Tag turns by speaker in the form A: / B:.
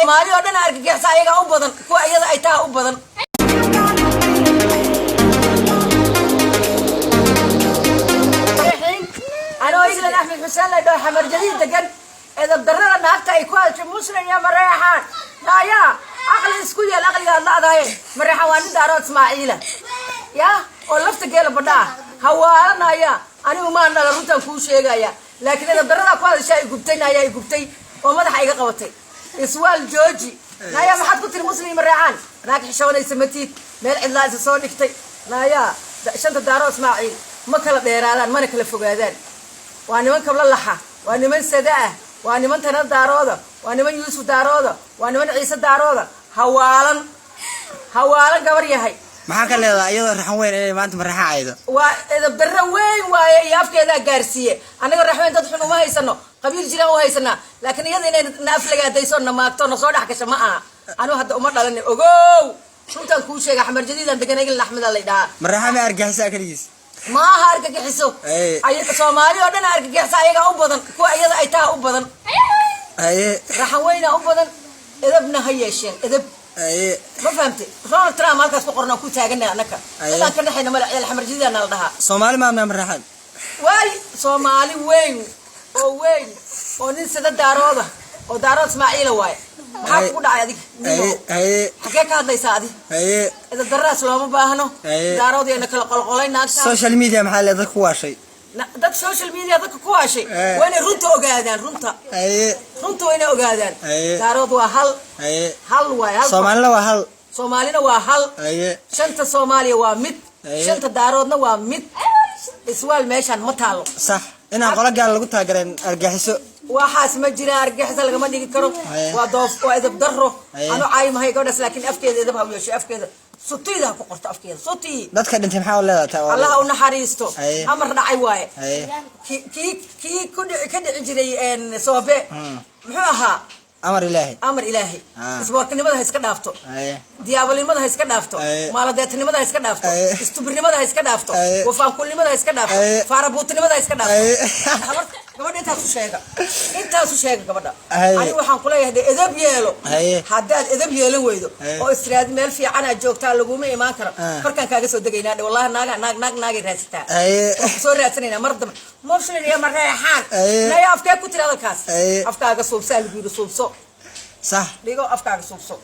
A: Soomaali oo dhan argagax ayaga u badan kuwa iyada ay taa u badan أنا أقول لك أحمد حسين لا يدور حمر جديد دقن إذا بدرنا نهارته يكون مسلم يا مريحان لا يا أغلى إسكوية الأغلى الله ضايع مريحان وأنا دارو إسماعيلة يا ولفت قال بدا هوانا يا أنا وما أنا رنتا كوشة يا لكن إذا بدرنا كل شيء يقبتنا يا يقبتي وما ده حقيقة قوتي إسوال جوجي لا يا ما حد قلت المسلم مريحان لكن حشونا يسمتي مال الله يسولكتي لا يا شنت دارو إسماعيل ما كلا ديرالان ما نكلا فوقادان وأنا من قبل اللحى وأنا من سداء وأنا من تناد دارودا وأنا من يوسف دارودا وأنا من عيسى دارودا هوالا قبر يهي
B: ما كان لا أيضا رحوين ما أنت مرحا أيضا
A: وإذا بدروين ويافك إذا جارسية أنا الرحمن تدخل ما هيسنو قبيل جنا وهيسنا لكن يدي نافلة دايسون ما أكتر صار حكي شماء أنا هذا أمر لأني أوه شو تنكون شيء أحمر جديد أنت كنا نقول أحمد الله ده
B: مرحا ما أرجع ساكريس
A: ما هارك حسوا أي Soomaali oo dhan argagax ayaga u badan kuwa iyada ay taa u badan raxaweyna u badan edabna hayesheen edab ma fahamtay Donald Trump halkaas ku qorna ku taaganay anaka inta ka dhaxayna magacyada xamar jidana la dhahaa
B: Soomaali ma marxan
A: way Soomaali weyn oo nin sida daarooda oo daarood Ismaaciil waay maxaa ku dhacay adiga xagee ka hadlaysaa adiga إذا درس لو ما باهنو دارود يعني كل قلقلين
B: social media محل ذاك كواشي
A: ذاك social media ذاك كواشي وين رنتو أقعدان رنتو وين أقعدان دارود وهل وهل
B: Soomaalina waa hal
A: Soomaalina waa hal shanta Soomaaliya waa mid shanta daaroodna waa mid iswaal meeshan ma taalo
B: صح inaan qola gaal lagu taageerin argaxiso
A: waxaas ma jira argagixisa laga ma dhigi karo waa doof waa idab daro anu caaymahay gabadhaas laakiin afkeeda idab ha yeesho afkeeda sutida ku qorto afkeeda suti
B: dadka dhintay maxaa leedahay
A: Allah u naxariisto amar dhacay waaye ki ku dhici jiray soobe muxuu ahaa amar ilaahi isboortinimada iska dhaafto diyaabalinimada iska dhaafto maaladeetnimada iska dhaafto istubirnimada iska dhaafto wafaankulnimada iska dhaafto faarabuutinimada iska dhaafto gabadha intaas u sheega gabadha ani waxaan ku leeyahay edab yeelo haddaad edab yeelan weydo oo istiraad meel fiican aad joogtaa lagu ma iimaan karo farkan kaaga soo degaynaa wallahi naag raasita soo raadsanayna mar dambe muslim iyo mareexaan naya afkee ku tiraada kaas afkaaga suubsaa lagu yiri suubso
B: صح
A: digo afkaaga suubso